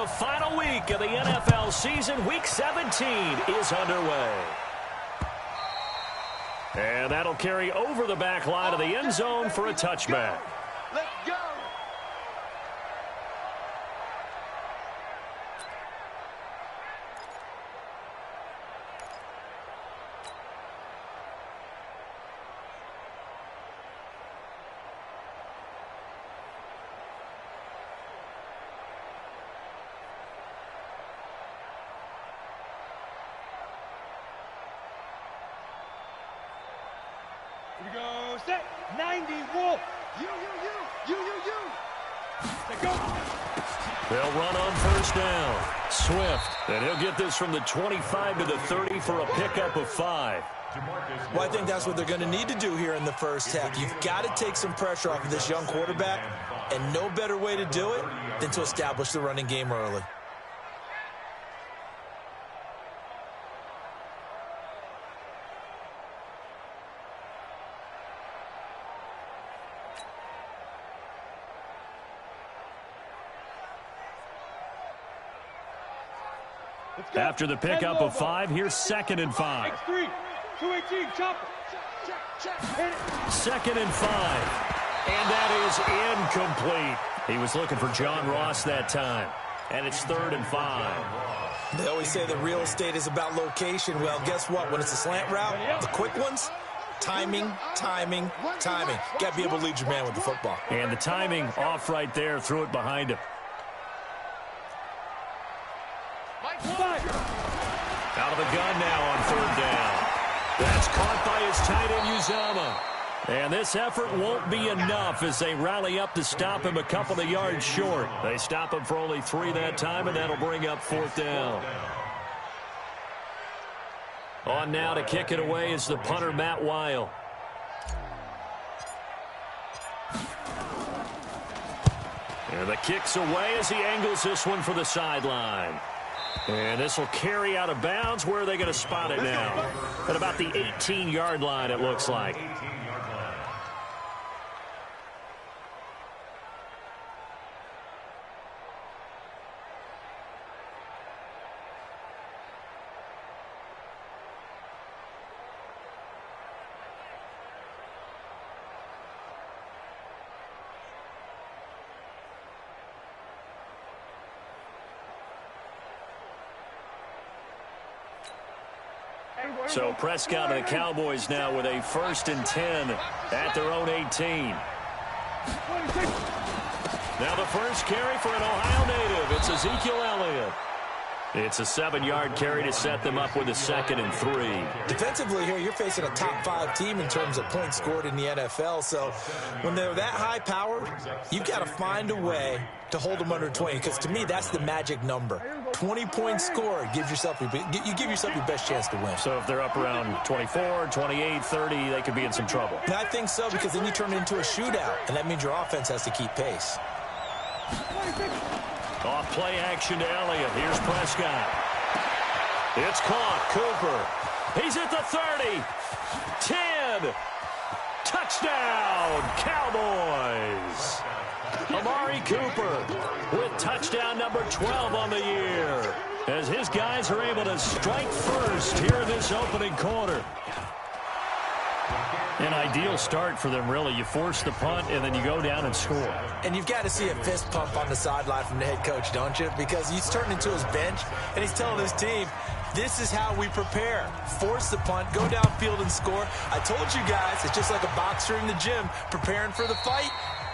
The final week of the NFL season, Week 17, is underway. And that'll carry over the back line of the end zone for a touchback. Let's go. Here we go, set, 90, Wolf. You. Let's go. They'll run on first down. Swift, and he'll get this from the 25 to the 30 for a pickup of 5. Well, I think that's what they're going to need to do here in the first half. You've got to take some pressure off of this young quarterback, and no better way to do it than to establish the running game early. After the pickup of 5, here's 2nd and 5. X3, 218, chopper. Check. Hit it. 2nd and 5. And that is incomplete. He was looking for John Ross that time. And it's 3rd and 5. They always say that real estate is about location. Well, guess what? When it's a slant route, the quick ones, timing. Got to be able to lead your man with the football. And the timing off right there. Threw it behind him. Out of the gun now on 3rd down. That's caught by his tight end, Uzama. And this effort won't be enough as they rally up to stop him a couple of yards short. They stop him for only 3 that time, and that'll bring up 4th down. On now to kick it away is the punter, Matt Weil. And the kick's away as he angles this one for the sideline. And this will carry out of bounds. Where are they going to spot it now? At about the 18-yard line, it looks like. So Prescott and the Cowboys now with a 1st and 10 at their own 18. Now the first carry for an Ohio native. It's Ezekiel Elliott. It's a 7-yard carry to set them up with a 2nd and 3. Defensively here, you're facing a top 5 team in terms of points scored in the NFL. So when they're that high powered, you've got to find a way to hold them under 20. Because to me, that's the magic number. 20 points scored. You give yourself your best chance to win. So if they're up around 24, 28, 30, they could be in some trouble. And I think so, because then you turn it into a shootout, and that means your offense has to keep pace. Off play action to Elliott. Here's Prescott. It's caught. Cooper. He's at the 30. 10. Touchdown, Cowboys. Amari Cooper with touchdown number 12 on the year, as his guys are able to strike first here in this opening quarter. An ideal start for them, really. You force the punt, and then you go down and score. And you've got to see a fist pump on the sideline from the head coach, don't you? Because he's turned into his bench, and he's telling his team, this is how we prepare. Force the punt, go downfield and score. I told you guys, it's just like a boxer in the gym preparing for the fight.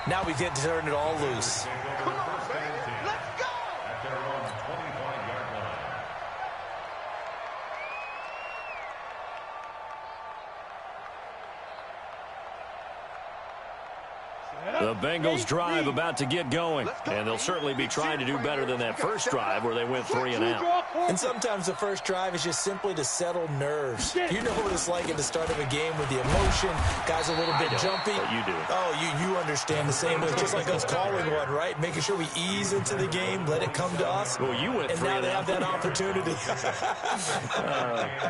Now we get to turn it all loose. Come on, baby. Let's go. The Bengals drive about to get going, and they'll certainly be trying to do better than that first drive where they went 3 and out. And sometimes the first drive is just simply to settle nerves. You know what it's like at the start of a game with the emotion, guys a little bit jumpy. But you do. Oh, you understand the same way. Just like us calling one, right? Making sure we ease into the game, let it come to us. Well, you went 3 and now they have that opportunity.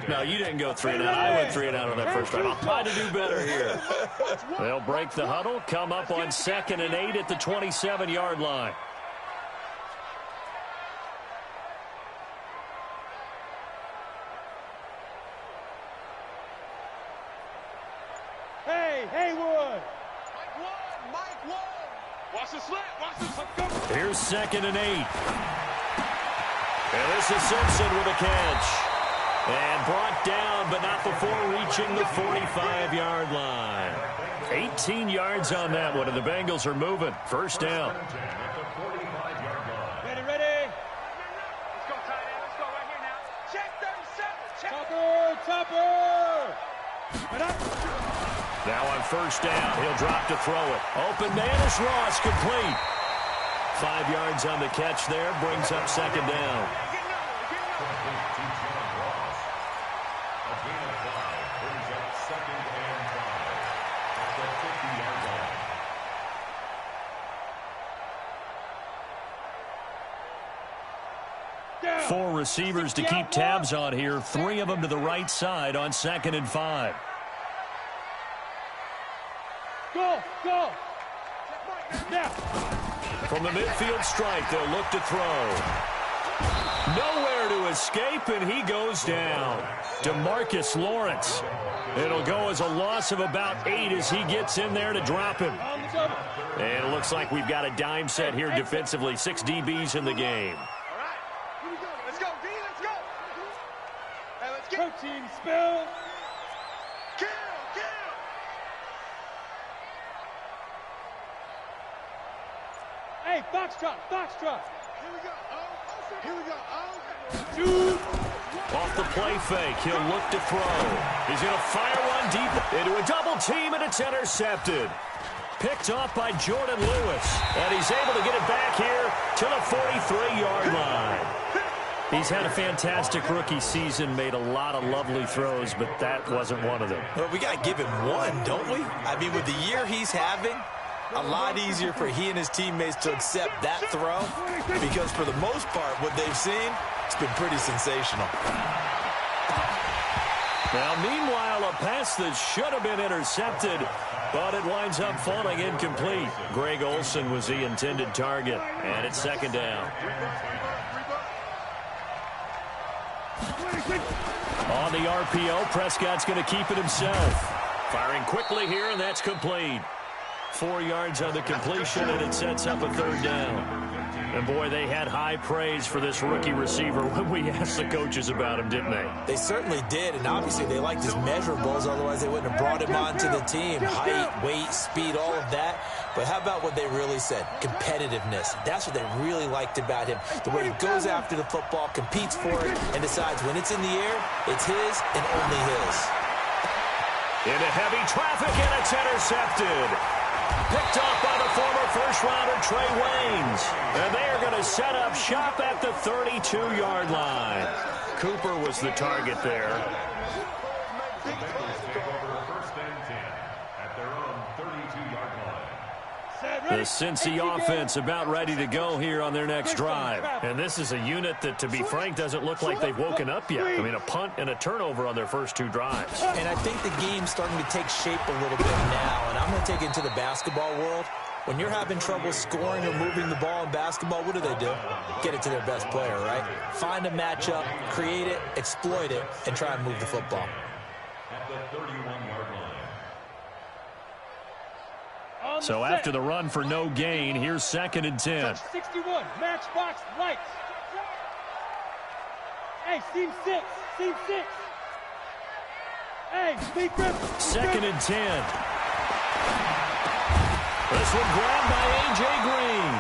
No, you didn't go 3 and out. I went 3 and out on that first drive. I'll try to do better here. They'll break the huddle, come up on 2nd and 8 at the 27-yard line. Here's 2nd and 8. And this is Simpson with a catch. And brought down, but not before reaching the 45-yard line. 18 yards on that one, and the Bengals are moving. First down. Ready, ready. Let's go, tight end. Let's go right here now. Check 37. Check. Topper. Now on first down, he'll drop to throw it. Open man is Ross, complete. 5 yards on the catch there, brings up 2nd down. Four receivers to keep tabs on here. 3 of them to the right side on 2nd and 5. Go. Now. From the midfield strike, they'll look to throw. Nowhere to escape, and he goes down. DeMarcus Lawrence. It'll go as a loss of about 8 as he gets in there to drop him. And it looks like we've got a dime set here defensively. 6 DBs in the game. Protein spill. Kill. Hey, foxtrot. Here we go. Shoot. Off the play fake, he'll look to throw. He's going to fire one deep into a double team, and it's intercepted. Picked off by Jordan Lewis, and he's able to get it back here to the 43-yard line. He's had a fantastic rookie season, made a lot of lovely throws, but that wasn't one of them. Well, we got to give him one, don't we? I mean, with the year he's having, a lot easier for he and his teammates to accept that throw because for the most part, what they've seen, it's been pretty sensational. Now, meanwhile, a pass that should have been intercepted, but it winds up falling incomplete. Greg Olsen was the intended target, and it's 2nd down. On the RPO, Prescott's going to keep it himself. Firing quickly here, and that's complete. 4 yards on the completion, and it sets up a 3rd down. And, boy, they had high praise for this rookie receiver when we asked the coaches about him, didn't they? They certainly did, and obviously they liked his measurables. Otherwise, they wouldn't have brought him onto the team. Height, weight, speed, all of that. But how about what they really said? Competitiveness. That's what they really liked about him. The way he goes after the football, competes for it, and decides when it's in the air, it's his and only his. Into heavy traffic, and it's intercepted. Picked off by the former first-rounder Trey Waynes. And they are going to set up shop at the 32-yard line. Cooper was the target there. The Cincy offense about ready to go here on their next drive. And this is a unit that, to be frank, doesn't look like they've woken up yet. I mean, a punt and a turnover on their first 2 drives. And I think the game's starting to take shape a little bit now. And I'm going to take it into the basketball world. When you're having trouble scoring or moving the ball in basketball, what do? Get it to their best player, right? Find a matchup, create it, exploit it, and try and move the football. At the 31-yard line. So after the run for no gain, here's 2nd and 10. 61, matchbox lights. Hey, seam 6. Hey, speed grip. 2nd and 10. This one grabbed by A.J. Green.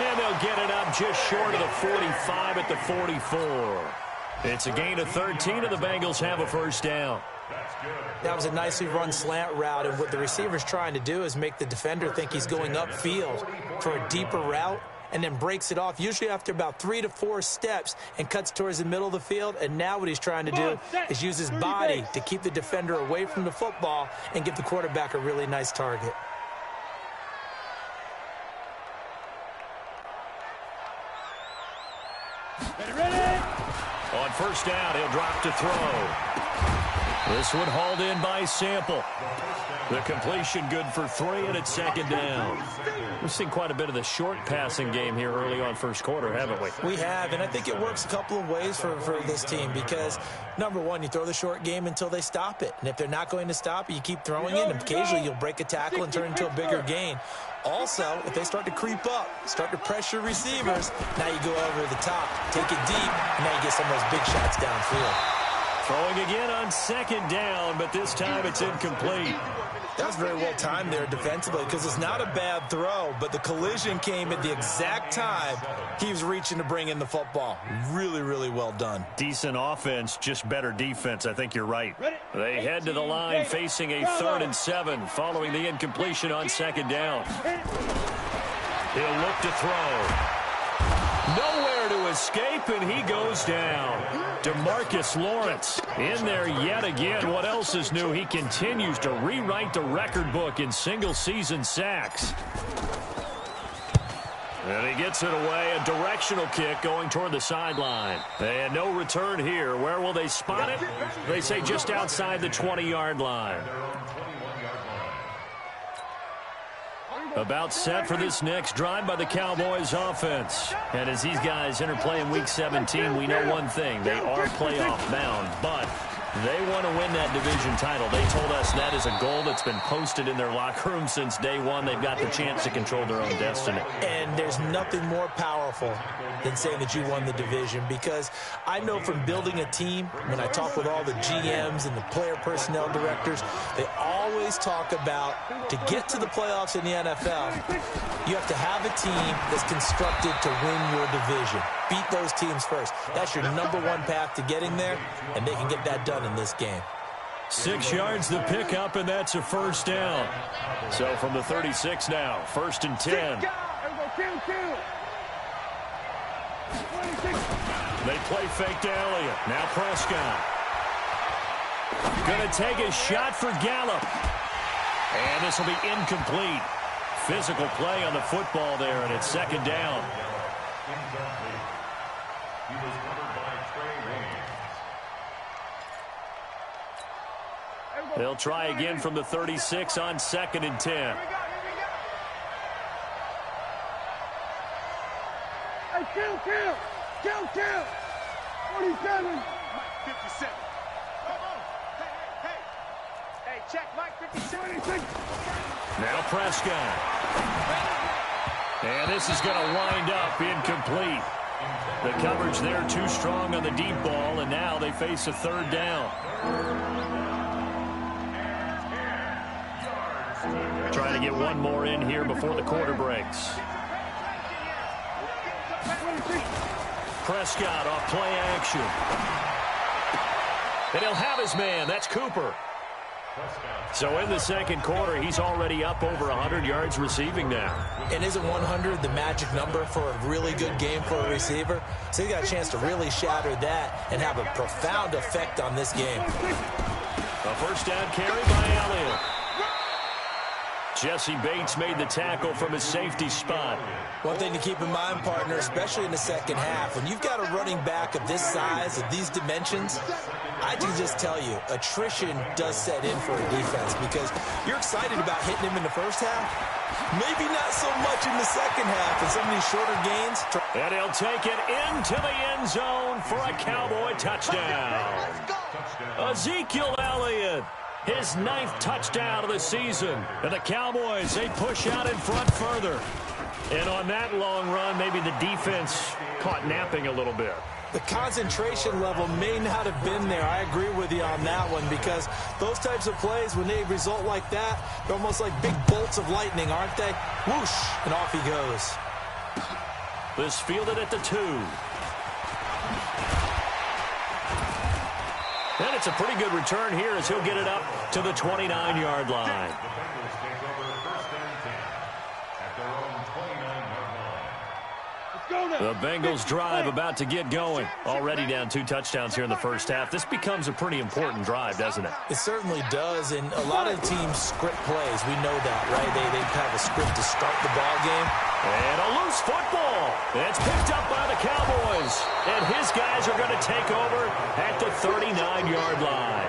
And they'll get it up just short of the 45 at the 44. It's a gain of 13, and the Bengals have a first down. That was a nicely run slant route, and what the receiver's trying to do is make the defender think he's going upfield for a deeper route and then breaks it off, usually after about 3 to 4 steps, and cuts towards the middle of the field. And now what he's trying to do is use his body to keep the defender away from the football and give the quarterback a really nice target. Ready? On first down, he'll drop to throw. This one hauled in by Sample. The completion good for 3, and it's second down. We've seen quite a bit of the short passing game here early on first quarter, haven't we? We have, and I think it works a couple of ways for this team because, number one, you throw the short game until they stop it. And if they're not going to stop it, you keep throwing it, and occasionally you'll break a tackle and turn into a bigger gain. Also, if they start to creep up, start to pressure receivers, now you go over the top, take it deep, and now you get some of those big shots downfield. Throwing again on second down, but this time it's incomplete. That was very well timed there defensively because it's not a bad throw, but the collision came at the exact time he was reaching to bring in the football. Really, really well done. Decent offense, just better defense. I think you're right. They head to the line facing a 3rd and 7 following the incompletion on second down. He'll look to throw. Nowhere to escape, and he goes down. DeMarcus Lawrence in there yet again. What else is new? He continues to rewrite the record book in single-season sacks. And he gets it away. A directional kick going toward the sideline. And no return here. Where will they spot it? They say just outside the 20-yard line. About set for this next drive by the Cowboys offense. And as these guys interplay in Week 17, we know one thing. They are playoff bound, but they want to win that division title. They told us that is a goal that's been posted in their locker room since day one. They've got the chance to control their own destiny. And there's nothing more powerful than saying that you won the division, because I know from building a team, when I talk with all the GMs and the player personnel directors, they always talk about to get to the playoffs in the NFL, you have to have a team that's constructed to win your division. Beat those teams first. That's your number one path to getting there, and they can get that done in this game. 6 yards the pickup, and that's a first down. So from the 36 now, 1st and 10. They play fake to Elliott. Now Prescott. Going to take a shot for Gallup. And this will be incomplete. Physical play on the football there, and it's second down. They'll try again from the 36 on 2nd and 10. Hey, kill. 47. Mike 57. Come on. Hey, check Mike 57. Now Prescott. And this is going to wind up incomplete. The coverage there too strong on the deep ball, and now they face a 3rd down. Trying to get one more in here before the quarter breaks. Prescott off play action. And he'll have his man. That's Cooper. So in the second quarter, he's already up over 100 yards receiving now. And isn't 100 the magic number for a really good game for a receiver? So he got a chance to really shatter that and have a profound effect on this game. A first down carry by Elliott. Jesse Bates made the tackle from his safety spot. One thing to keep in mind, partner, especially in the second half, when you've got a running back of this size, of these dimensions, I can just tell you, attrition does set in for a defense because you're excited about hitting him in the first half. Maybe not so much in the second half and some of these shorter gains. And he'll take it into the end zone for a Cowboy touchdown. Ezekiel Elliott. His 9th touchdown of the season. And the Cowboys, they push out in front further. And on that long run, maybe the defense caught napping a little bit. The concentration level may not have been there. I agree with you on that one because those types of plays, when they result like that, they're almost like big bolts of lightning, aren't they? Whoosh, and off he goes. This fielded at the 2. And it's a pretty good return here as he'll get it up to the 29-yard line. The Bengals drive about to get going. Already down 2 touchdowns here in the first half. This becomes a pretty important drive, doesn't it? It certainly does, and a lot of teams script plays. We know that, right? They have a script to start the ball game. And a loose football. It's picked up by the Cowboys. And his guys are going to take over at the 39-yard line.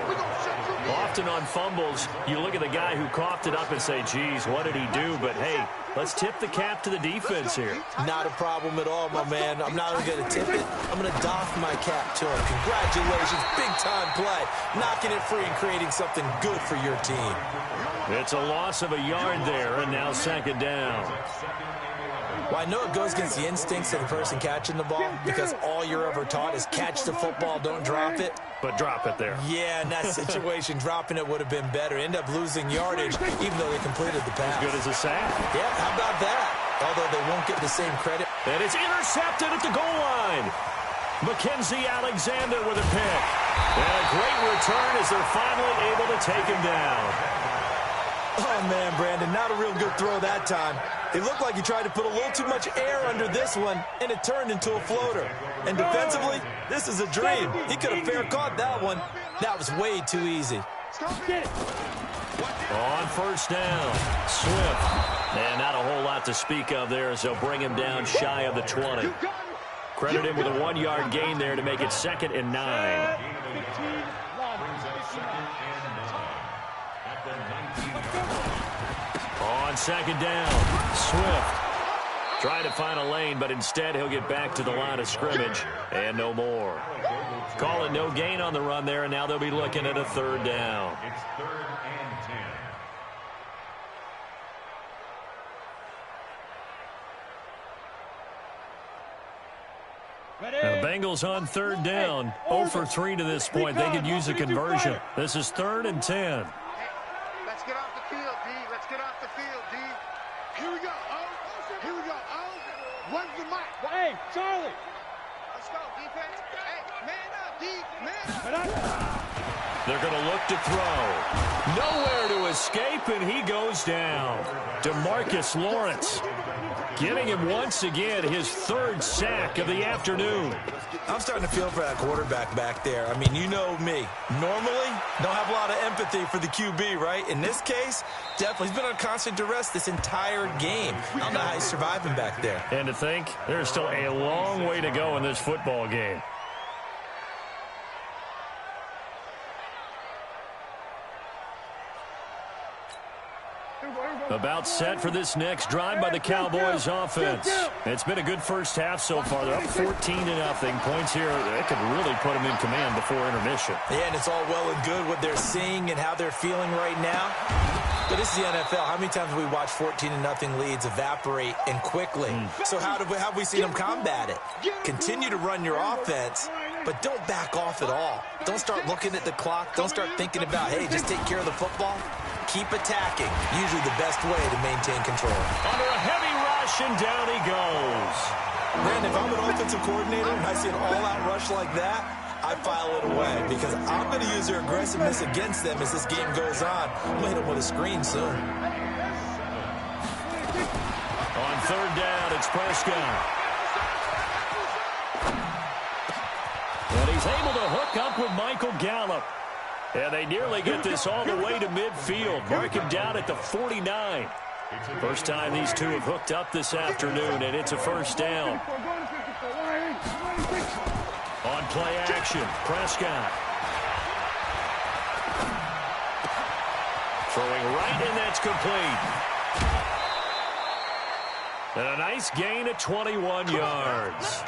Often on fumbles, you look at the guy who coughed it up and say, geez, what did he do? But, hey, let's tip the cap to the defense here. Not a problem at all, my man. I'm not only going to tip it, I'm going to doff my cap to him. Congratulations, big-time play. Knocking it free and creating something good for your team. It's a loss of a yard there, and now second down. Well, I know it goes against the instincts of the person catching the ball because all you're ever taught is catch the football, don't drop it. But drop it there. Yeah, in that situation, dropping it would have been better. End up losing yardage, even though they completed the pass. As good as a sack. Yeah, how about that? Although they won't get the same credit. And it's intercepted at the goal line. Mackenzie Alexander with a pick. And a great return as they're finally able to take him down. Oh, man, Brandon, not a real good throw that time. It looked like he tried to put a little too much air under this one, and it turned into a floater. And defensively, this is a dream. He could have fair caught that one. That was way too easy. On first down, Swift. And not a whole lot to speak of there as they'll bring him down shy of the 20. Credit him with a 1-yard gain there to make it 2nd and 9. On second down, Swift trying to find a lane, but instead he'll get back to the line of scrimmage and no more. Call it no gain on the run there, and now they'll be looking at a 3rd down. It's 3rd and 10. And the Bengals on 3rd down, 0 for 3 to this point. They could use a conversion. This is 3rd and 10. Let's get off the field, D. Let's get off the field, D. Here we go, O. Here we go, O. When's the mic? Hey, Charlie. Let's go, defense. Hey, man up, D. Man up. They're going to look to throw. Nowhere to escape, and he goes down. DeMarcus Lawrence getting him once again his 3rd sack of the afternoon. I'm starting to feel for that quarterback back there. I mean, you know me. Normally, don't have a lot of empathy for the QB, right? In this case, definitely. He's been on constant duress this entire game. I don't know how he's surviving back there. And to think, there's still a long way to go in this football game. About set for this next drive by the Cowboys offense. It's been a good first half so far. They're up 14-0. Points here that could really put them in command before intermission. Yeah, and it's all well and good what they're seeing and how they're feeling right now. But this is the NFL. How many times have we watched 14-0 leads evaporate and quickly? So how have we seen them combat it? Continue to run your offense, but don't back off at all. Don't start looking at the clock. Don't start thinking about, hey, just take care of the football. Keep attacking. Usually the best way to maintain control. Under a heavy rush, and down he goes. Brandon, if I'm an offensive coordinator and I see an all-out rush like that, I file it away because I'm going to use their aggressiveness against them as this game goes on. I'm going to hit them with a screen soon. On 3rd down, it's Prescott. And he's able to hook up with Michael Gallup. And they nearly get this all the way to midfield. Mark him down at the 49. First time these two have hooked up this afternoon, and it's a 1st down. On play action, Prescott. Throwing right, and that's complete. And a nice gain of 21 yards.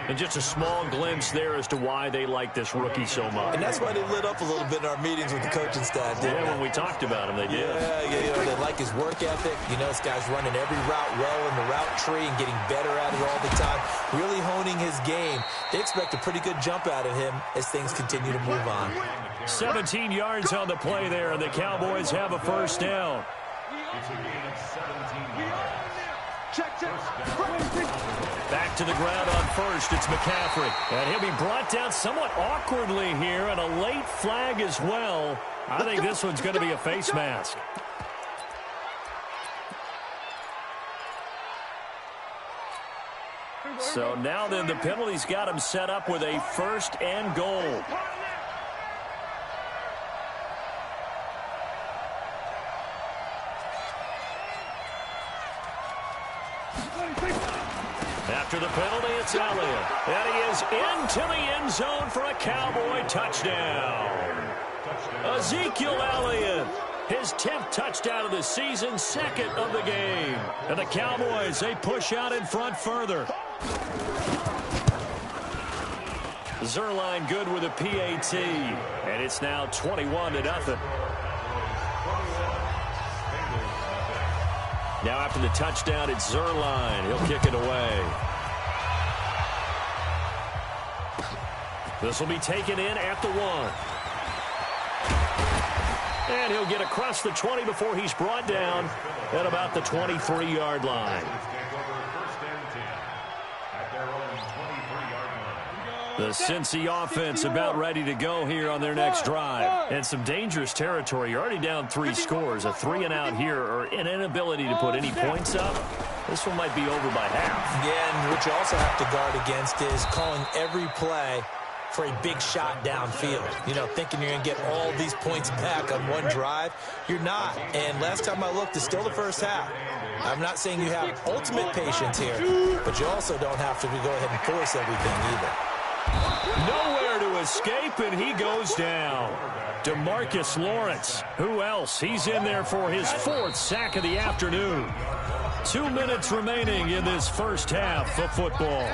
And just a small glimpse there as to why they like this rookie so much. And that's why they lit up a little bit in our meetings with the coaching staff, didn't they? When we talked about him, they did. Yeah, they like his work ethic. You know, this guy's running every route well in the route tree and getting better at it all the time. Really honing his game. They expect a pretty good jump out of him as things continue to move on. 17 yards on the play there, and the Cowboys have a 1st down. Back to the ground on 1st, it's McCaffrey. And he'll be brought down somewhat awkwardly here, and a late flag as well. I think this one's going to be a face mask. So now then the penalty's got him set up with a 1st and goal. After the penalty, it's Elliott. And he is into the end zone for a Cowboy touchdown. Ezekiel Elliott, his 10th touchdown of the season, 2nd of the game. And the Cowboys, they push out in front further. Zerline good with a PAT, and it's now 21-0. Now after the touchdown, it's Zerline. He'll kick it away. This will be taken in at the 1. And he'll get across the 20 before he's brought down at about the 23-yard line. The Cincy offense about ready to go here on their next drive. And some dangerous territory. You're already down 3 scores. A 3-and-out here or an inability to put any points up. This one might be over by half. Yeah, and what you also have to guard against is calling every play for a big shot downfield. You know, thinking you're going to get all these points back on one drive. You're not. And last time I looked, it's still the first half. I'm not saying you have ultimate patience here, but you also don't have to go ahead and force everything either. Nowhere to escape, and he goes down. DeMarcus Lawrence. Who else? He's in there for his 4th sack of the afternoon. 2 minutes remaining in this first half of football.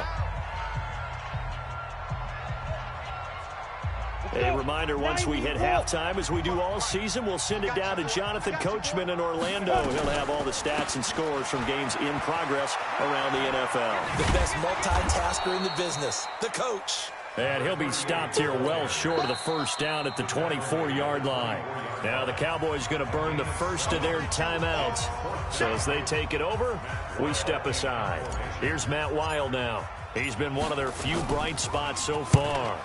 A reminder, once we hit halftime, as we do all season, we'll send it down to Jonathan Coachman in Orlando. He'll have all the stats and scores from games in progress around the NFL. The best multitasker in the business, the coach. And he'll be stopped here well short of the first down at the 24-yard line. Now the Cowboys going to burn the first of their timeouts. So as they take it over, we step aside. Here's Matt Wild now. He's been one of their few bright spots so far.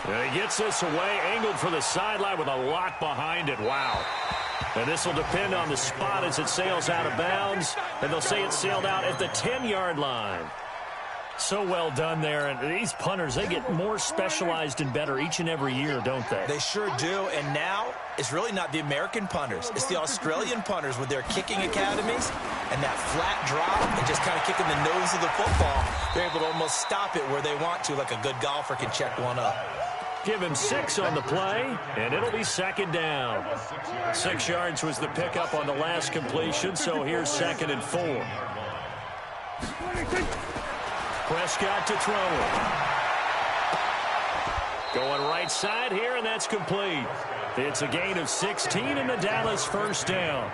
And he gets this away, angled for the sideline with a lot behind it. Wow. And this will depend on the spot as it sails out of bounds. And they'll say it sailed out at the 10-yard line. So well done there. And these punters, they get more specialized and better each and every year, don't they? They sure do. And now it's really not the American punters. It's the Australian punters with their kicking academies and that flat drop and just kind of kicking the nose of the football. They're able to almost stop it where they want to, like a good golfer can check one up. Give him 6 on the play, and it'll be 2nd down. 6 yards was the pickup on the last completion, so here's 2nd and 4. Prescott to throw it. Going right side here, and that's complete. It's a gain of 16 and the Dallas first down.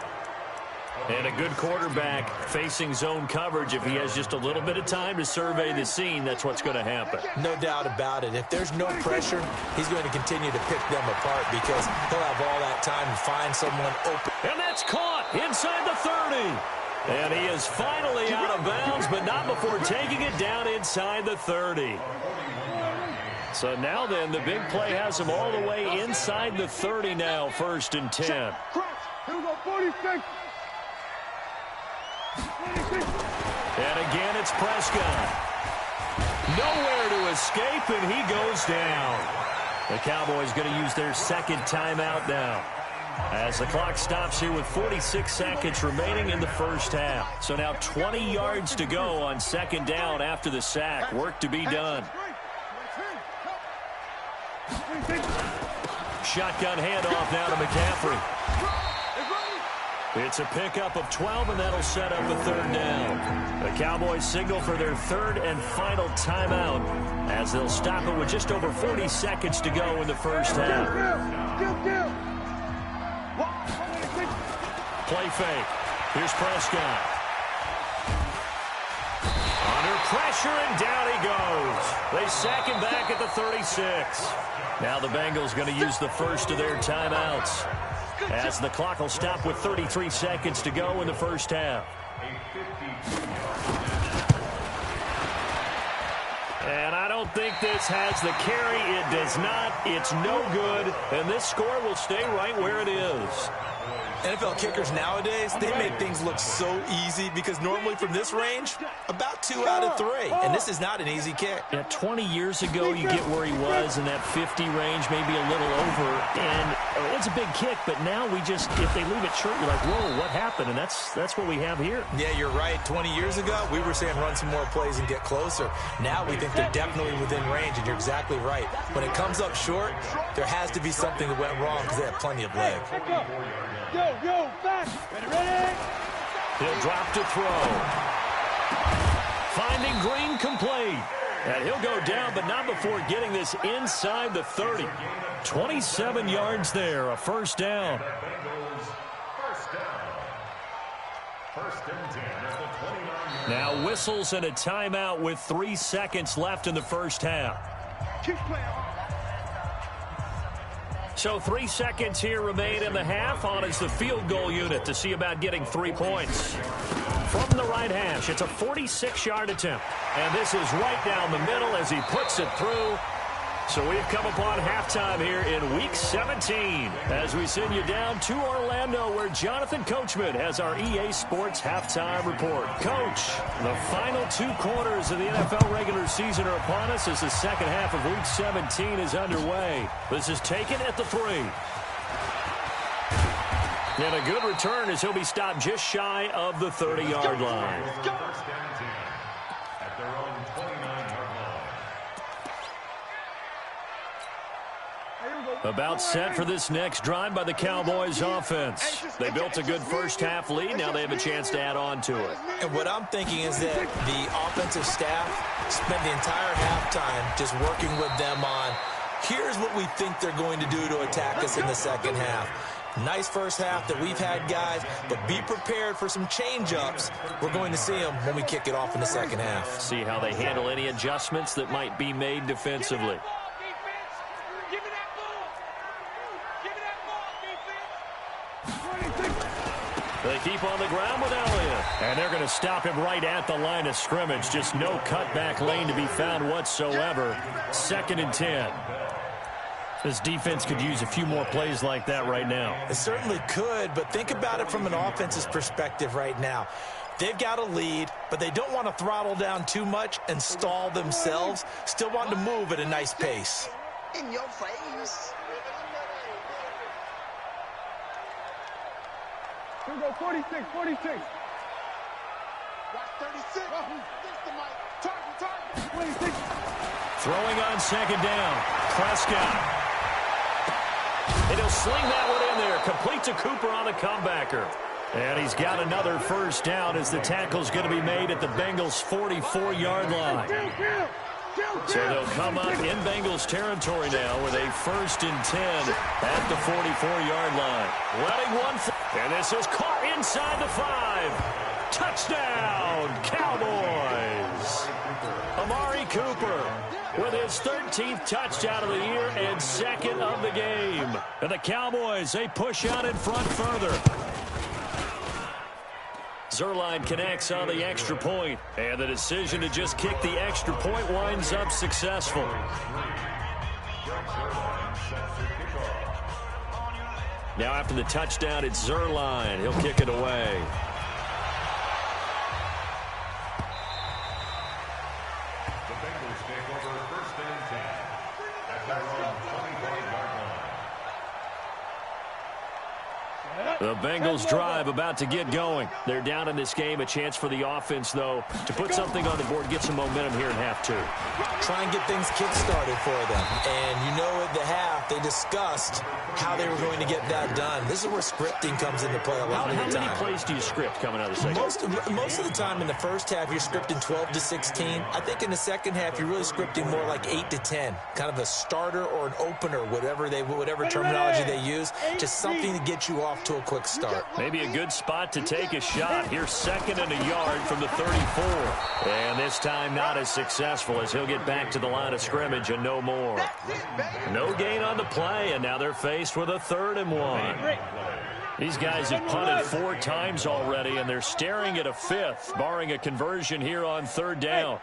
And a good quarterback facing zone coverage. If he has just a little bit of time to survey the scene, that's what's going to happen. No doubt about it. If there's no pressure, he's going to continue to pick them apart because he'll have all that time to find someone open. And that's caught inside the 30. And he is finally out of bounds, but not before taking it down inside the 30. So now then, the big play has him all the way inside the 30 now, 1st and 10. Here we go, 46. And again, it's Prescott. Nowhere to escape, and he goes down. The Cowboys going to use their 2nd timeout now, as the clock stops here with 46 seconds remaining in the first half. So now 20 yards to go on 2nd down after the sack. Work to be done. Shotgun handoff now to McCaffrey. It's a pickup of 12, and that'll set up a 3rd down. The Cowboys signal for their 3rd and final timeout as they'll stop it with just over 40 seconds to go in the first half. Play fake. Here's Prescott. Under pressure, and down he goes. They sack him back at the 36. Now the Bengals going to use the first of their timeouts, as the clock will stop with 33 seconds to go in the first half. And I don't think this has the carry. It does not. It's no good. And this score will stay right where it is. NFL kickers nowadays, they make things look so easy because normally from this range, about 2 out of 3. And this is not an easy kick. Yeah, 20 years ago, you get where he was in that 50 range, maybe a little over. And it's a big kick, but now if they leave it short, you're like, whoa, what happened? And that's what we have here. Yeah, you're right. 20 years ago, we were saying run some more plays and get closer. Now we think they're definitely within range, and you're exactly right. When it comes up short, there has to be something that went wrong because they have plenty of leg. Go, fast. Ready? He'll drop to throw. Finding Green complete. And he'll go down, but not before getting this inside the 30. 27 yards there, a first down. Now whistles and a timeout with 3 seconds left in the first half. So 3 seconds here remain in the half. On is the field goal unit to see about getting 3 points. From the right hash, it's a 46-yard attempt. And this is right down the middle as he puts it through. So we've come upon halftime here in Week 17 as we send you down to Orlando where Jonathan Coachman has our EA Sports halftime report. Coach, the final 2 quarters of the NFL regular season are upon us as the second half of Week 17 is underway. This is taken at the 3. And a good return as he'll be stopped just shy of the 30-yard line. About set for this next drive by the Cowboys offense. They built a good first half lead. Now they have a chance to add on to it. And what I'm thinking is that the offensive staff spent the entire halftime just working with them on, here's what we think they're going to do to attack us in the second half. Nice first half that we've had, guys, but be prepared for some change-ups. We're going to see them when we kick it off in the second half. See how they handle any adjustments that might be made defensively. They keep on the ground with Elliott. And they're going to stop him right at the line of scrimmage. Just no cutback lane to be found whatsoever. 2nd and 10. This defense could use a few more plays like that right now. It certainly could, but think about it from an offense's perspective right now. They've got a lead, but they don't want to throttle down too much and stall themselves. Still want to move at a nice pace. In your face. Here we go, 46. Watch 36. Target. 26. Throwing on 2nd down. Prescott. And he'll sling that one in there. Complete to Cooper on the comebacker. And he's got another first down as the tackle's going to be made at the Bengals' 44-yard line. So they'll come up in Bengals territory now with a 1st and 10 at the 44-yard line. Letting one, and this is caught inside the 5. Touchdown, Cowboys. Amari Cooper with his 13th touchdown of the year and 2nd of the game. And the Cowboys, they push out in front further. Zerline connects on the extra point, and the decision to just kick the extra point winds up successful. Now after the touchdown, it's Zerline. He'll kick it away. The Bengals drive about to get going. They're down in this game. A chance for the offense, though, to put something on the board, get some momentum here in half 2. Try and get things kick-started for them. And you know at the half, they discussed how they were going to get that done. This is where scripting comes into play a lot of the time. How many plays do you script coming out of the second? Most of the time in the first half, you're scripting 12 to 16. I think in the second half, you're really scripting more like 8 to 10. Kind of a starter or an opener, whatever terminology they use. Just something to get you off to a quick start. Maybe a good spot to take a shot. Here's 2nd and a yard from the 34. And this time not as successful as he'll get back to the line of scrimmage and no more. No gain on the play, and now they're faced with a 3rd and 1. These guys have punted 4 times already, and they're staring at a 5th, barring a conversion here on 3rd down.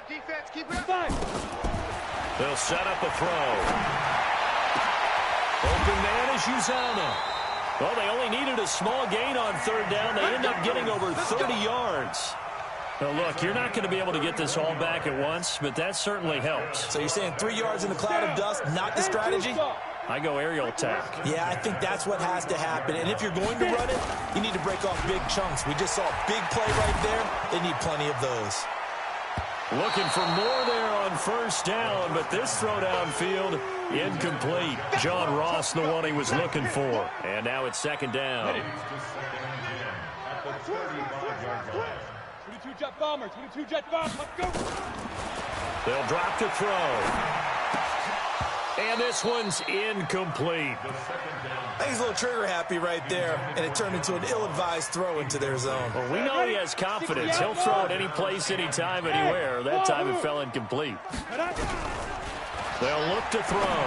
Defense, keep it up. They'll set up a throw. Open man is Uzana. Well, they only needed a small gain on 3rd down. They end up getting over 30 yards. Well, look, you're not going to be able to get this all back at once, but that certainly helps. So you're saying 3 yards in a cloud of dust, not the strategy? I go aerial attack. Yeah, I think that's what has to happen. And if you're going to run it, you need to break off big chunks. We just saw a big play right there. They need plenty of those. Looking for more there on first down, but this throw downfield, incomplete. John Ross, the one he was looking for. And now it's second down. 22 jet bomber, 22 jet bomber, let's go. They'll drop to throw. And this one's incomplete. I think he's a little trigger happy right there, and it turned into an ill-advised throw into their zone. Well, we know he has confidence. He'll throw it any place, anytime, anywhere. That time it fell incomplete. They'll look to throw.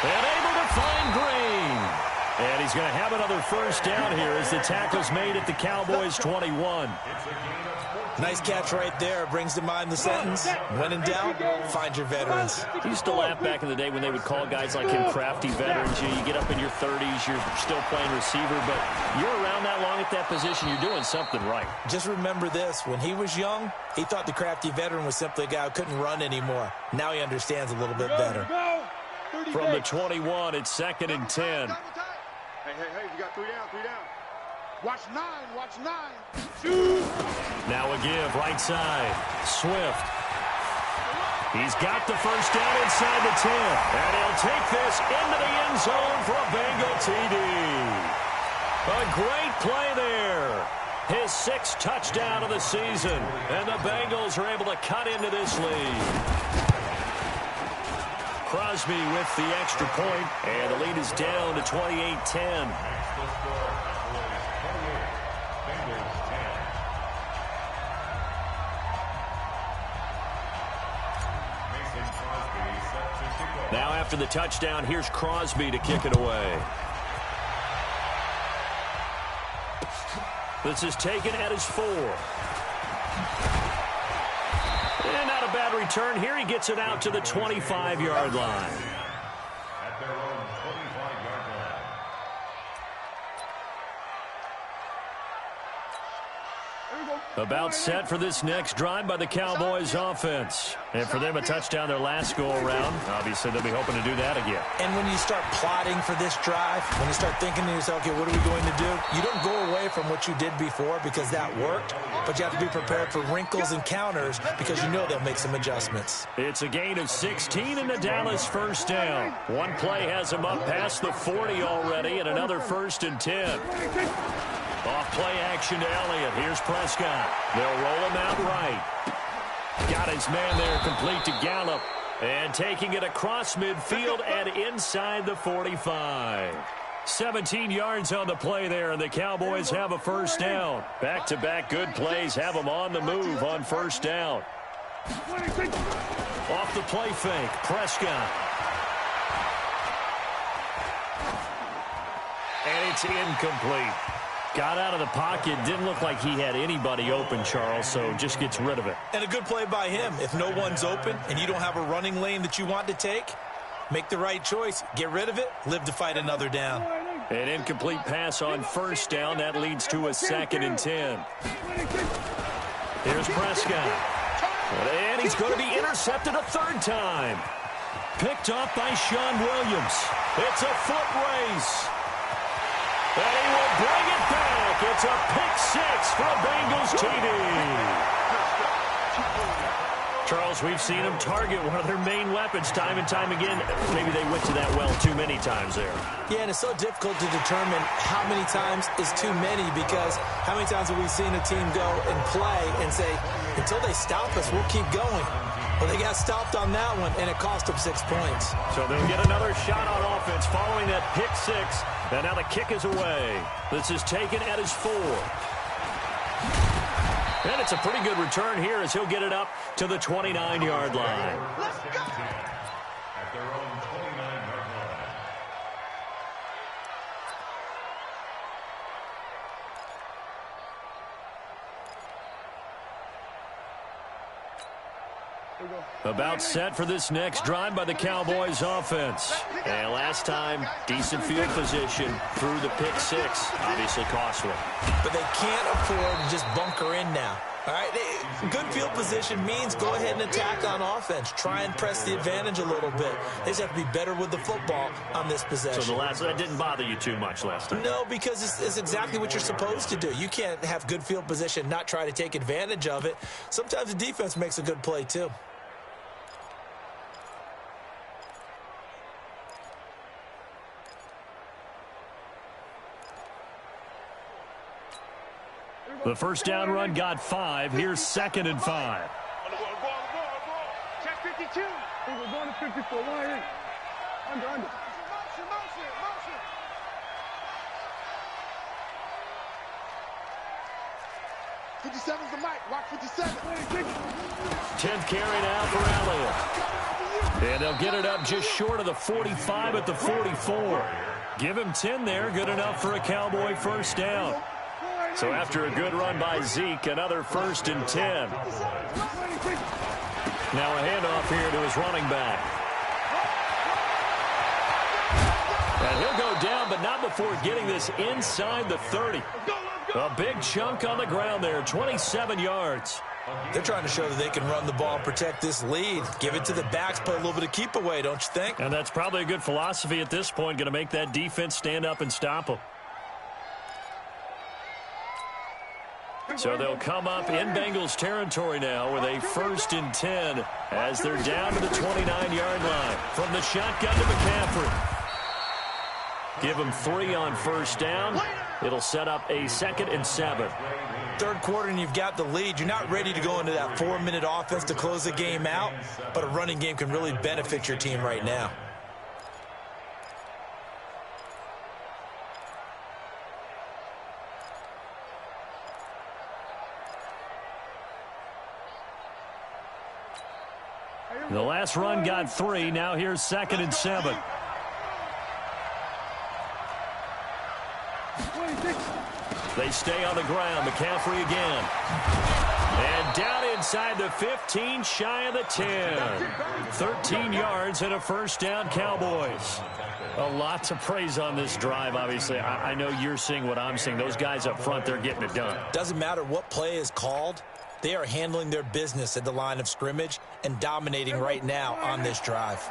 And able to find Green. And he's going to have another first down here as the tackle's made at the Cowboys' 21. Nice catch right there. Brings to mind the sentence, when in doubt, find your veterans. I used to laugh back in the day when they would call guys like him crafty veterans. You get up in your 30s, you're still playing receiver, but you're around that long at that position, you're doing something right. Just remember this. When he was young, he thought the crafty veteran was simply a guy who couldn't run anymore. Now he understands a little bit better. From the 21, it's 2nd and 10. Hey, we got 3 down. Watch 9. Now a give, right side. Swift. He's got the first down inside the 10. And he'll take this into the end zone for a Bengal TD. A great play there. His 6th touchdown of the season. And the Bengals are able to cut into this lead. Crosby with the extra point, and the lead is down to 28-10. Now after the touchdown, here's Crosby to kick it away. This is taken at his 4. And not a bad return here. He gets it out to the 25-yard line. At their own 25-yard line. About set for this next drive by the Cowboys offense. And for them, a touchdown their last go-around. Obviously, they'll be hoping to do that again. And when you start plotting for this drive, when you start thinking to yourself, okay, what are we going to do? You don't go away from what you did before because that worked, but you have to be prepared for wrinkles and counters because you know they'll make some adjustments. It's a gain of 16 in the Dallas first down. One play has them up past the 40 already, and another 1st and 10. Off play action to Elliott. Here's Prescott. They'll roll him out right. Got his man there complete to Gallup. And taking it across midfield and inside the 45. 17 yards on the play there, and the Cowboys have a first down. Back-to-back good plays have them on the move on first down. Off the play fake, Prescott. And it's incomplete. Got out of the pocket. Didn't look like he had anybody open, Charles, so just gets rid of it. And a good play by him. If no one's open and you don't have a running lane that you want to take, make the right choice. Get rid of it. Live to fight another down. An incomplete pass on first down. That leads to a 2nd and 10. Here's Prescott. And he's going to be intercepted a 3rd time. Picked off by Sean Williams. It's a foot race. And he will bring it back. It's a pick-6 for a Bengals TD. Charles, we've seen them target one of their main weapons time and time again. Maybe they went to that well too many times there. Yeah, and it's so difficult to determine how many times is too many because how many times have we seen a team go and play and say, until they stop us, we'll keep going. Well, they got stopped on that one, and it cost them 6 points. So they'll get another shot on offense following that pick-6. And now the kick is away. This is taken at his 4. And it's a pretty good return here as he'll get it up to the 29-yard line. Let's go! At their own 29-yard line. About set for this next drive by the Cowboys offense. And last time, decent field position through the pick six. Obviously costly. But they can't afford to just bunker in now. All right, good field position means go ahead and attack on offense. Try and press the advantage a little bit. They just have to be better with the football on this possession. So that didn't bother you too much last time? No, because it's exactly what you're supposed to do. You can't have good field position, not try to take advantage of it. Sometimes the defense makes a good play too. The first down run got 5. Here's 2nd and 5. Check 52. We're going to 54. Under. Motion. 57's the mic. Watch 57. 10th carry now for Elliott. And they'll get it up just short of the 45 at the 44. Give him 10 there. Good enough for a Cowboy first down. So after a good run by Zeke, another 1st and 10. Now a handoff here to his running back. And he'll go down, but not before getting this inside the 30. A big chunk on the ground there, 27 yards. They're trying to show that they can run the ball, protect this lead. Give it to the backs, play a little bit of keep away, don't you think? And that's probably a good philosophy at this point, going to make that defense stand up and stop them. So they'll come up in Bengals territory now with a 1st and 10 as they're down to the 29-yard line. From the shotgun to McCaffrey. Give them 3 on first down. It'll set up a 2nd and 7. Third quarter and you've got the lead. You're not ready to go into that 4-minute offense to close the game out, but a running game can really benefit your team right now. The last run got 3. Now here's 2nd and 7. They stay on the ground. McCaffrey again. And down inside the 15, shy of the 10. 13 yards and a first down, Cowboys. A lot to praise on this drive, obviously. I know you're seeing what I'm seeing. Those guys up front, they're getting it done. Doesn't matter what play is called. They are handling their business at the line of scrimmage and dominating right now on this drive.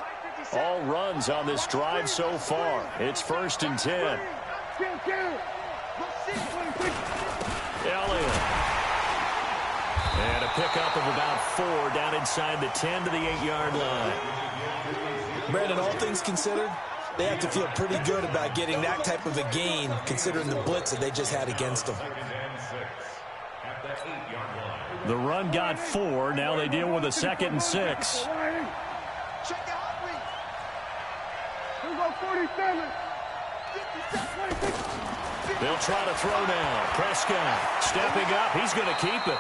All runs on this drive so far. It's 1st and 10. Elliott. And a pickup of about 4 down inside the 10 to the 8-yard line. Brandon, all things considered, they have to feel pretty good about getting that type of a gain considering the blitz that they just had against them. The run got 4. Now they deal with a 2nd and 6. They'll try to throw now. Prescott stepping up. He's going to keep it.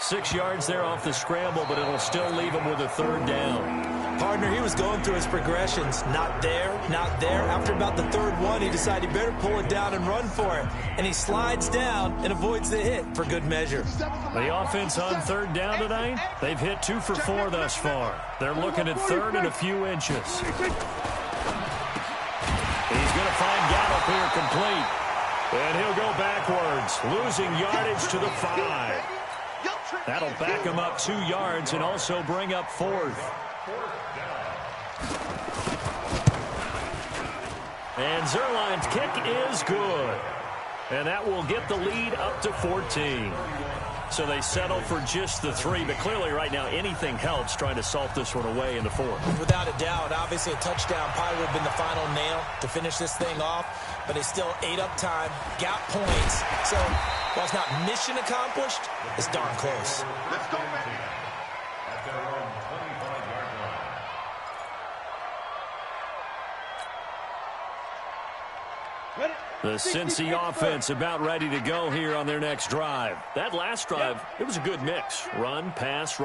6 yards there off the scramble, but it'll still leave him with a 3rd down. Partner, he was going through his progressions. Not there, not there. After about the 3rd one, he decided he better pull it down and run for it. And he slides down and avoids the hit for good measure. The offense on 3rd down tonight, they've hit 2 for 4 thus far. They're looking at 3rd and a few inches. He's going to find Gallup here complete. And he'll go backwards, losing yardage to the 5. That'll back him up 2 yards and also bring up 4th. And Zerline's kick is good. And that will get the lead up to 14. So they settle for just the 3, but clearly right now anything helps trying to salt this one away in the 4th. Without a doubt, obviously a touchdown probably would have been the final nail to finish this thing off, but it's still ate up time, got points. So while it's not mission accomplished, it's darn close. Let's go, man. At their own 25-yard line. The Cincy offense about ready to go here on their next drive. That last drive, it was a good mix. Run, pass,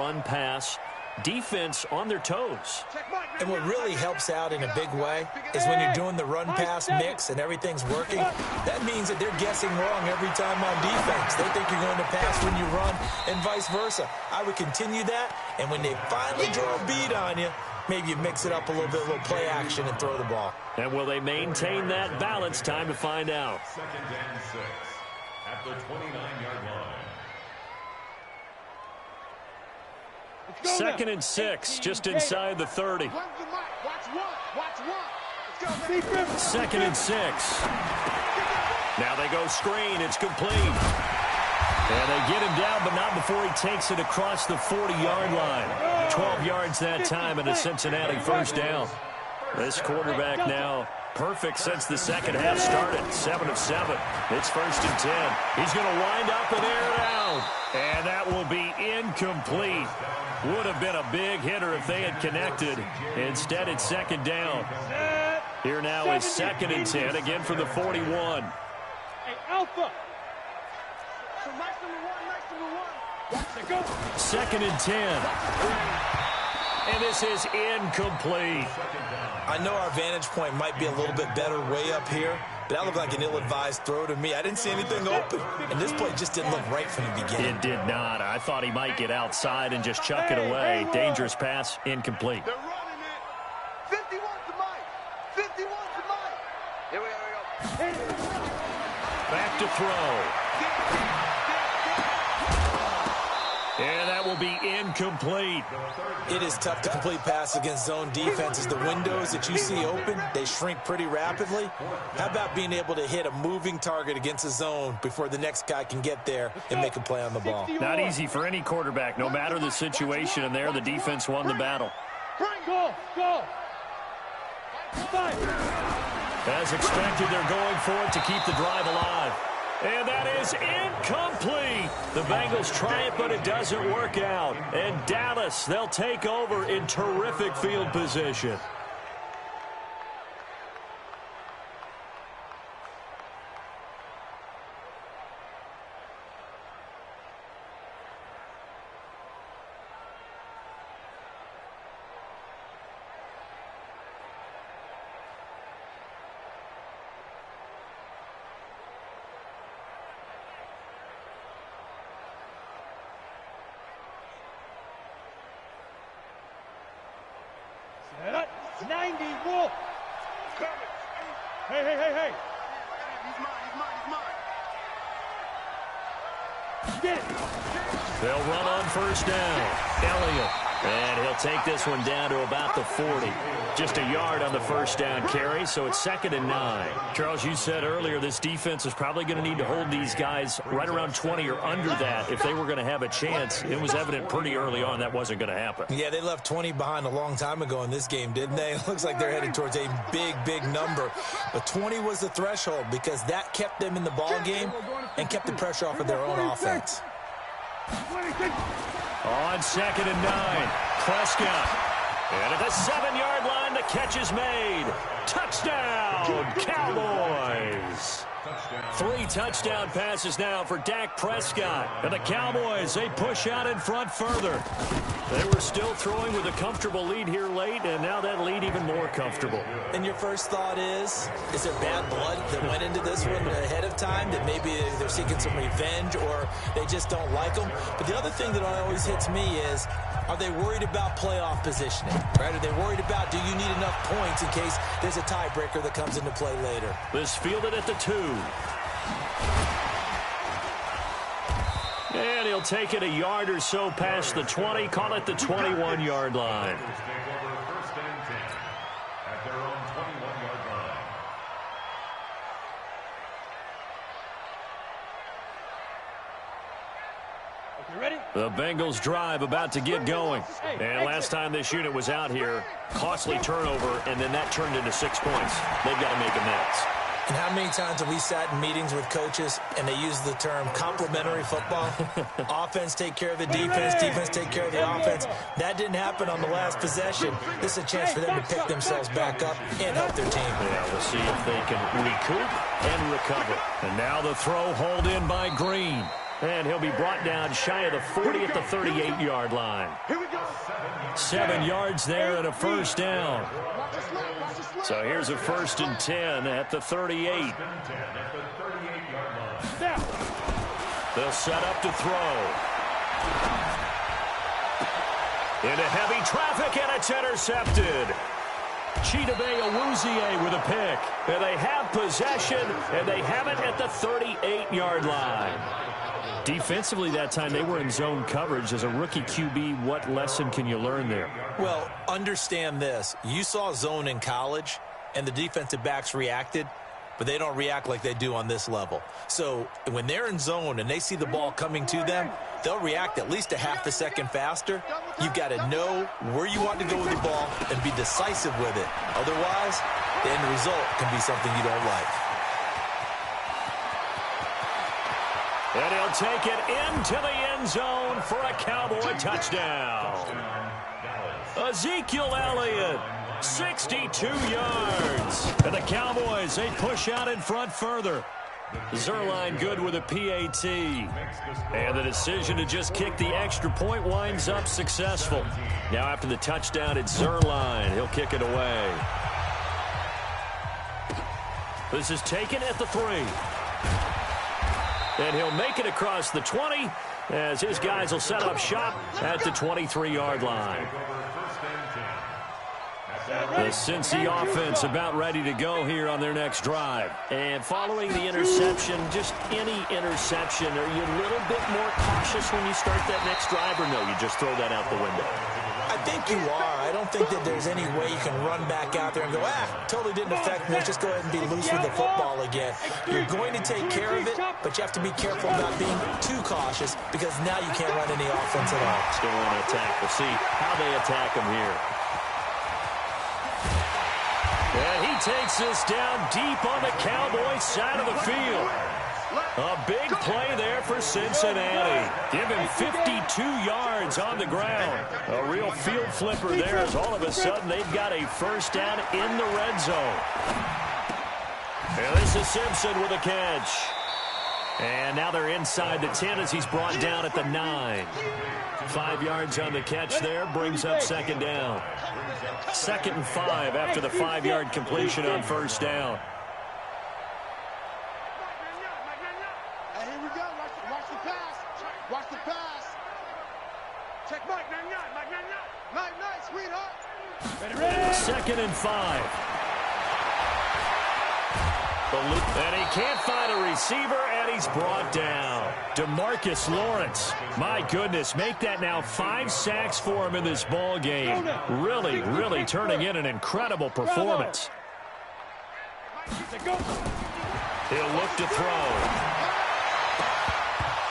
defense on their toes. And what really helps out in a big way is when you're doing the run-pass mix and everything's working, that means that they're guessing wrong every time on defense. They think you're going to pass when you run and vice versa. I would continue that, and when they finally draw a beat on you, maybe you mix it up a little bit, a little play action, and throw the ball. And will they maintain that balance? Time to find out. 2nd and 6 at the 29-yard line. 2nd and 6, just inside the 30. 2nd and 6. Now they go screen. It's complete. And they get him down, but not before he takes it across the 40-yard line. 12 yards that time, and a Cincinnati first down. This quarterback now perfect since the second half started. 7 of 7. It's 1st and 10. He's going to wind up and air it out. And that will be incomplete. Would have been a big hitter if they had connected. Instead, it's 2nd down. Here now is 2nd and 10, again from the 41. Hey, Alpha. So nice number one. 2nd and 10. And this is incomplete. I know our vantage point might be a little bit better way up here, but that looked like an ill-advised throw to me. I didn't see anything open, and this play just didn't look right from the beginning. It did not. I thought he might get outside and just chuck it away. Dangerous pass, incomplete. They're running it. 51 to Mike. 51 to Mike. Here we go. Back to throw. And that will be incomplete. It is tough to complete pass against zone defenses. The windows that you see open, they shrink pretty rapidly. How about being able to hit a moving target against a zone before the next guy can get there and make a play on the ball? Not easy for any quarterback. No matter the situation, and there the defense won the battle. Go. As expected, they're going for it to keep the drive alive. And that is incomplete. The Bengals try it, but it doesn't work out. And Dallas, they'll take over in terrific field position. Set up. 90, Wolf. Hey. He's mine. Get it. They'll run on first down. Elliott. And he'll take this one down to about the 40. Just a yard on the first down carry, so it's 2nd and 9. Charles, you said earlier this defense is probably going to need to hold these guys right around 20 or under that if they were going to have a chance. It was evident pretty early on that wasn't going to happen. Yeah, they left 20 behind a long time ago in this game, didn't they? It looks like they're headed towards a big number. But 20 was the threshold because that kept them in the ball game and kept the pressure off of their own offense. On 2nd and 9, Prescott. And at the 7-yard line, the catch is made. Touchdown, Cowboys. 3 touchdown passes now for Dak Prescott. And the Cowboys, they push out in front further. They were still throwing with a comfortable lead here late, and now that lead even more comfortable. And your first thought is there bad blood that went into this one ahead of time, that maybe they're seeking some revenge or they just don't like them? But the other thing that always hits me is, are they worried about playoff positioning? Right? Are they worried about, do you need enough points in case there's a tiebreaker that comes into play later? This fielded at the 2. And he'll take it a yard or so past the 20, call it the 21-yard line. The Bengals drive about to get going. And last time this unit was out here, costly turnover, and then that turned into 6 points. They've got to make amends. And how many times have we sat in meetings with coaches and they use the term complementary football? Offense take care of the defense take care of the offense. That didn't happen on the last possession. This is a chance for them to pick themselves back up and help their team. Yeah, we'll see if they can recoup and recover. And now the throw hauled in by Green. And he'll be brought down shy of the 40 at the 38-yard line. Here we go. 7 yards there and a first down. So here's a 1st and 10 at the 38. They'll set up to throw. Into heavy traffic, and it's intercepted. Chidobe Awuzie with a pick. And they have possession, and they have it at the 38-yard line. Defensively that time, they were in zone coverage. As a rookie QB, what lesson can you learn there? Well, understand this. You saw zone in college, and the defensive backs reacted, but they don't react like they do on this level. So when they're in zone and they see the ball coming to them, they'll react at least a half a second faster. You've got to know where you want to go with the ball and be decisive with it. Otherwise, the end result can be something you don't like. And he'll take it into the end zone for a Cowboy touchdown. Ezekiel Elliott, 62 yards. And the Cowboys, they push out in front further. Zerline good with a PAT. And the decision to just kick the extra point winds up successful. Now after the touchdown, it's Zerline. He'll kick it away. This is taken at the 3. And he'll make it across the 20 as his guys will set up shop at the 23-yard line. The Cincy offense about ready to go here on their next drive. And following the interception, just any interception, are you a little bit more cautious when you start that next drive, or no, you just throw that out the window? I think you are. I don't think that there's any way you can run back out there and go, totally didn't affect me. Let's just go ahead and be loose with the football again. You're going to take care of it, but you have to be careful about being too cautious because now you can't run any offense at all. Still want to attack. We'll see how they attack him here. And he takes this down deep on the Cowboys side of the field. A big play there for Cincinnati. Give him 52 yards on the ground. A real field flipper there as all of a sudden they've got a first down in the red zone. And this is Simpson with a catch. And now they're inside the 10 as he's brought down at the 9. 5 yards on the catch there brings up second down. 2nd and 5 after the 5-yard completion on first down. Watch the pass. Check Mike. Nice, sweetheart. 2nd and 5. And he can't find a receiver, and he's brought down. DeMarcus Lawrence. My goodness, make that now 5 sacks for him in this ball game. Really, really turning in an incredible performance. He'll look to throw.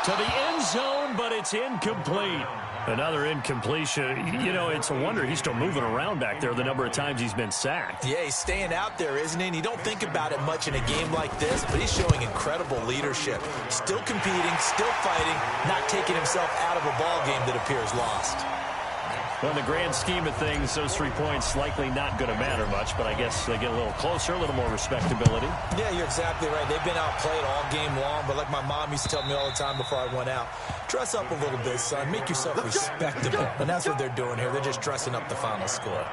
To the end zone, but it's incomplete. Another incompletion. You know, it's a wonder he's still moving around back there the number of times he's been sacked. Yeah, he's staying out there, isn't he? And you don't think about it much in a game like this, but he's showing incredible leadership. Still competing, still fighting, not taking himself out of a ball game that appears lost. Well, in the grand scheme of things, those 3 points likely not going to matter much, but I guess they get a little closer, a little more respectability. Yeah, you're exactly right. They've been outplayed all game long, but like my mom used to tell me all the time before I went out, dress up a little bit, son. Make yourself respectable. And that's what they're doing here. They're just dressing up the final score.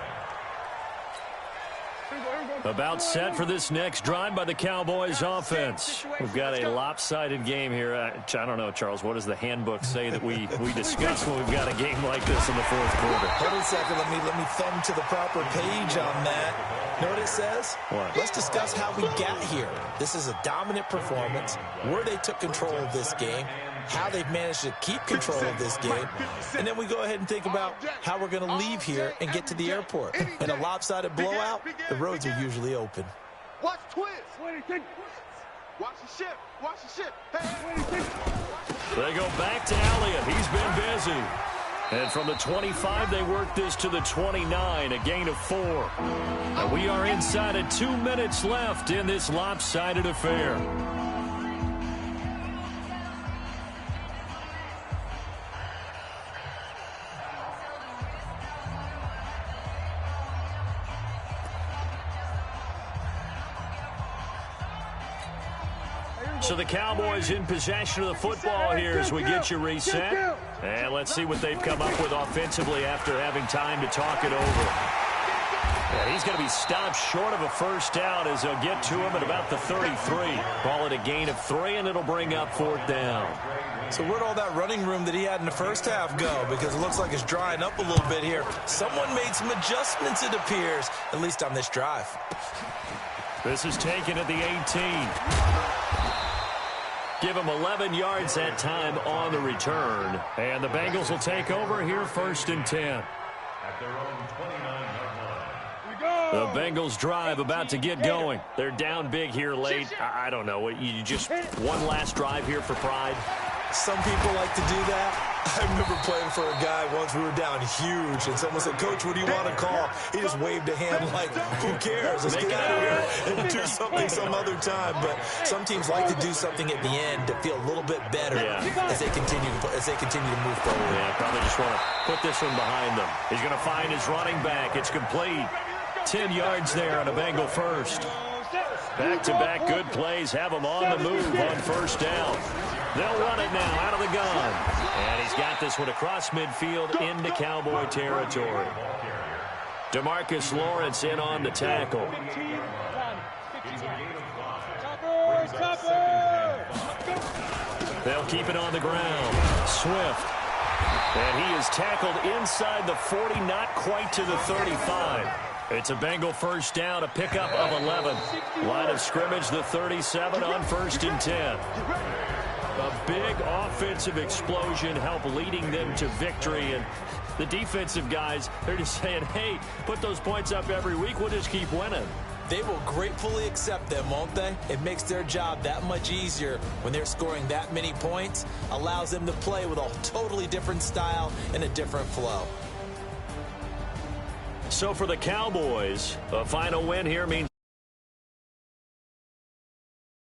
About set for this next drive by the Cowboys offense. We've got a lopsided game here. I don't know, Charles, what does the handbook say that we discuss when we've got a game like this in the fourth quarter? Hold on a second. Let me thumb to the proper page on that. Know what it says? What? Let's discuss how we got here. This is a dominant performance, where they took control of this game, how they've managed to keep control of this game, and then we go ahead and think about how we're going to leave here and get to the airport. In a lopsided blowout, the roads are usually open. Watch twist. Watch the ship. Watch the ship. Hey. They go back to Elliott. He's been busy. And from the 25, they work this to the 29, a gain of 4. And we are inside of 2 minutes left in this lopsided affair. So the Cowboys in possession of the football here as we get you reset. And let's see what they've come up with offensively after having time to talk it over. Yeah, he's going to be stopped short of a first down as they'll get to him at about the 33. Call it a gain of 3, and it'll bring up 4th down. So where'd all that running room that he had in the first half go? Because it looks like it's drying up a little bit here. Someone made some adjustments, it appears, at least on this drive. This is taken at the 18. Give him 11 yards that time on the return. And the Bengals will take over here 1st and 10. At their own 29-yard line. The Bengals drive about to get going. They're down big here late. I don't know. You just one last drive here for pride. Some people like to do that. I remember playing for a guy once. We were down huge, and someone said, "Coach, what do you want to call?" He just waved a hand like, "Who cares? Let's get out of here and do something some other time." But some teams like to do something at the end to feel a little bit better as they continue to move forward. Yeah, probably just want to put this one behind them. He's going to find his running back. It's complete. 10 yards there on a Bengal first. Back-to-back good plays have him on the move on first down. They'll run it now out of the gun. And he's got this one across midfield into Cowboy territory. DeMarcus Lawrence in on the tackle. They'll keep it on the ground. Swift. And he is tackled inside the 40, not quite to the 35. It's a Bengal first down, a pickup of 11. Line of scrimmage, the 37 on 1st and 10. A big offensive explosion helped leading them to victory. And the defensive guys, they're just saying, hey, put those points up every week. We'll just keep winning. They will gratefully accept them, won't they? It makes their job that much easier when they're scoring that many points. Allows them to play with a totally different style and a different flow. So for the Cowboys, a final win here means